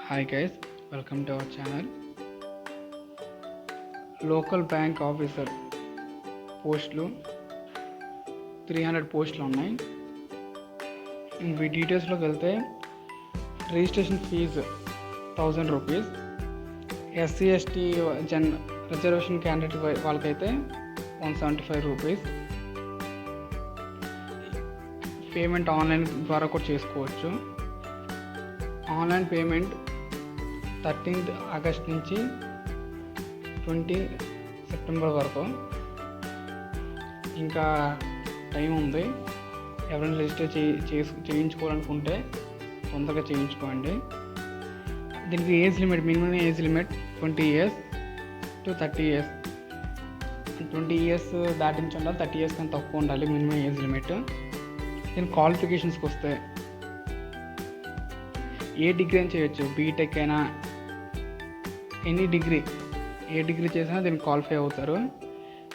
Hi guys, welcome to our channel. Local bank officer పోస్టులు 300 పోస్టులు ఉన్నాయి. ఈ డీటెయిల్స్లోకి వెళ్తే registration fees 1000 rupees. SC ST reservation candidate వాళ్ళకైతే 175 రూపీస్. పేమెంట్ ఆన్లైన్ ద్వారా కూడా చేసుకోవచ్చు. ఆన్లైన్ పేమెంట్ 13th ఆగస్ట్ నుంచి 20 సెప్టెంబర్ వరకు ఇంకా టైం ఉంది. ఎవరైనా రిజిస్టర్ చేయించుకోవాలనుకుంటే తొందరగా చేయించుకోండి. దీనికి age limit, minimum age limit 20 years to 30 years. 20 years దాటించి 30 years కన్నా తక్కువ ఉండాలి మినిమం ఏజ్ లిమిట్. దీని క్వాలిఫికేషన్స్కి వస్తే ఏ డిగ్రీ అని చేయొచ్చు, బీటెక్ అయినా ఎనీ డిగ్రీ, ఏ డిగ్రీ చేసినా దీనికి క్వాలిఫై అవుతారు.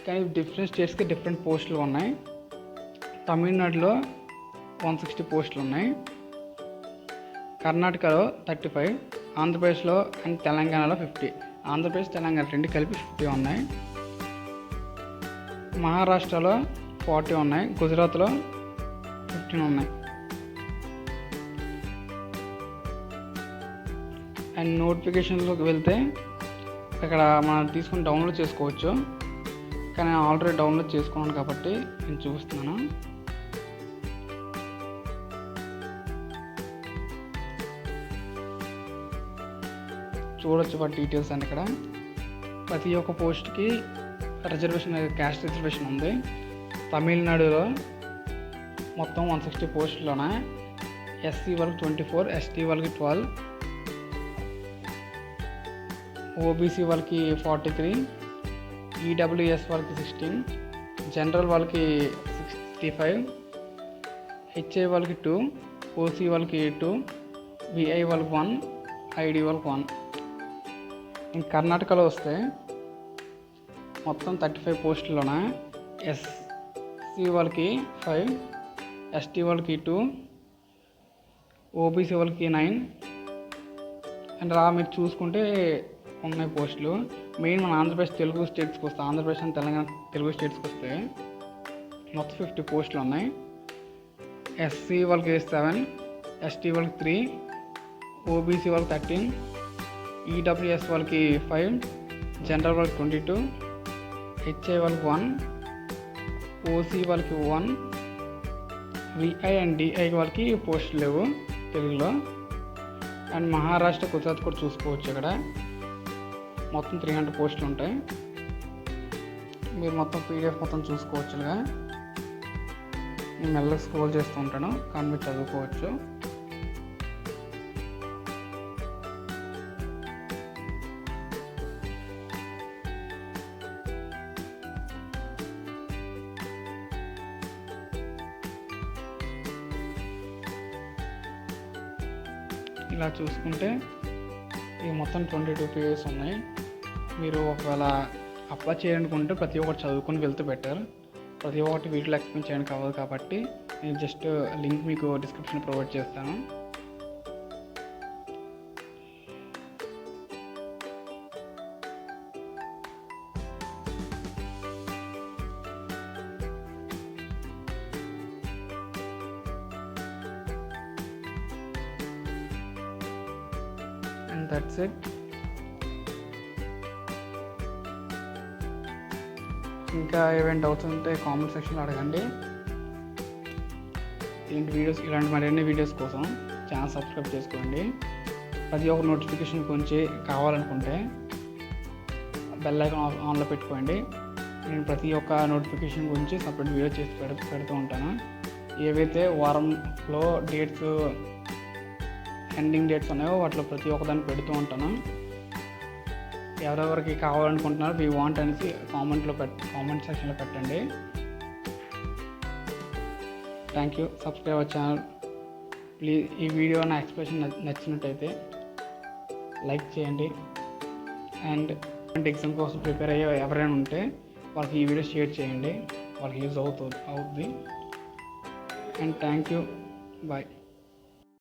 కానీ డిఫరెంట్ స్టేట్స్కి డిఫరెంట్ పోస్టులు ఉన్నాయి. తమిళనాడులో 160 పోస్టులు ఉన్నాయి, కర్ణాటకలో 35, ఆంధ్రప్రదేశ్లో అండ్ తెలంగాణలో 50. ఆంధ్రప్రదేశ్ తెలంగాణ రెండు కలిపి 50 ఉన్నాయి. మహారాష్ట్రలో 40 ఉన్నాయి, గుజరాత్లో 15 ఉన్నాయి. అండ్ నోటిఫికేషన్లోకి వెళ్తే ఇక్కడ మనం తీసుకుని డౌన్లోడ్ చేసుకోవచ్చు. కానీ నేను ఆల్రెడీ డౌన్లోడ్ చేసుకున్నాను కాబట్టి నేను చూస్తున్నాను. చూడొచ్చు వాటి డీటెయిల్స్ అండి. ఇక్కడ ప్రతి ఒక్క పోస్ట్కి రిజర్వేషన్, క్యాస్ట్ రిజర్వేషన్ ఉంది. తమిళనాడులో మొత్తం 160 పోస్టులోనే ఎస్సీ వాళ్ళకి 24, ఎస్టీ వాళ్ళకి 12, ఓబీసీ వాళ్ళకి 43, ఈడబ్ల్యూఎస్ వాళ్ళకి 16, జనరల్ వాళ్ళకి 65, హెచ్ఐ వాళ్ళకి 2, ఓసీ వాళ్ళకి 2, విఐ వాళ్ళకి 1, ఐడి వాళ్ళకి 1. ఇంక కర్ణాటకలో వస్తే మొత్తం 35 పోస్టుల్లోనే ఎస్సీ వాళ్ళకి 5, ఎస్టీ వాళ్ళకి 2, ఓబీసీ వాళ్ళకి 9. అండ్ మీరు చూసుకుంటే ఉన్నాయి పోస్టులు. మెయిన్ మన ఆంధ్రప్రదేశ్ తెలుగు స్టేట్స్కి వస్తే, ఆంధ్రప్రదేశ్ అండ్ తెలంగాణ తెలుగు స్టేట్స్కి వస్తే మొత్తం 50 పోస్టులు ఉన్నాయి. ఎస్సీ వాళ్ళకి 7, ఎస్టీ వాళ్ళకి 3, ఓబీసీ వాళ్ళకి 13, ఈడబ్ల్యూఎస్ వాళ్ళకి 5, జనరల్ వాళ్ళకి 22, హెచ్ఐ వాళ్ళకి 1, ఓసీ వాళ్ళకి 1, విఐ అండ్ డిఐ వాళ్ళకి పోస్టులు లేవు తెలుగులో. అండ్ మహారాష్ట్ర, గుజరాత్ కూడా చూసుకోవచ్చు. ఇక్కడ మొత్తం 300 పోస్టులు ఉంటాయి. మీరు మొత్తం పీడిఎఫ్ మొత్తం చూసుకోవచ్చుగా. నేను మెల్లగా స్క్రోల్ చేస్తూ ఉంటాను కానీ మీరు చదువుకోవచ్చు. ఇలా చూసుకుంటే ఇవి మొత్తం 22 పేజెస్ ఉన్నాయి. మీరు ఒకవేళ అప్లై చేయాలనుకుంటే ప్రతి ఒక్కటి చదువుకొని వెళ్తే బెటర్. ప్రతి ఒక్కటి వీటిలో ఎక్స్ప్లెయిన్ చేయడానికి అవ్వదు కాబట్టి నేను జస్ట్ లింక్ మీకు డిస్క్రిప్షన్ ప్రొవైడ్ చేస్తాను. And that's it. ఇంకా ఏమైనా డౌట్స్ ఉంటే కామెంట్ సెక్షన్లో అడగండి. ఇలాంటి మరిన్ని వీడియోస్ కోసం ఛానల్ సబ్స్క్రైబ్ చేసుకోండి. ప్రతి ఒక్క నోటిఫికేషన్ గురించి కావాలనుకుంటే బెల్ ఐకాన్ ఆన్లో పెట్టుకోండి. నేను ప్రతి ఒక్క నోటిఫికేషన్ గురించి సపరేట్ వీడియో చేసి పెడుతూ ఉంటాను. ఏవైతే వారంలో డేట్స్, ఎండింగ్ డేట్స్ ఉన్నాయో వాటిలో ప్రతి ఒక్కదాన్ని పెడుతూ ఉంటాను. ఎవరెవరికి కావాలనుకుంటున్నారో వీ వాంట్ అనేసి కామెంట్ సెక్షన్లో పెట్టండి. Thank you. Subscribe our channel please. ఈ వీడియో నా ఎక్స్ప్రెషన్ నచ్చినట్టయితే లైక్ చేయండి. అండ్ ఎగ్జామ్ కోసం ప్రిపేర్ అయ్యే ఎవరైనా ఉంటే వాళ్ళకి ఈ వీడియో షేర్ చేయండి, వాళ్ళకి యూజ్ అవుతుంది. And thank you. బాయ్.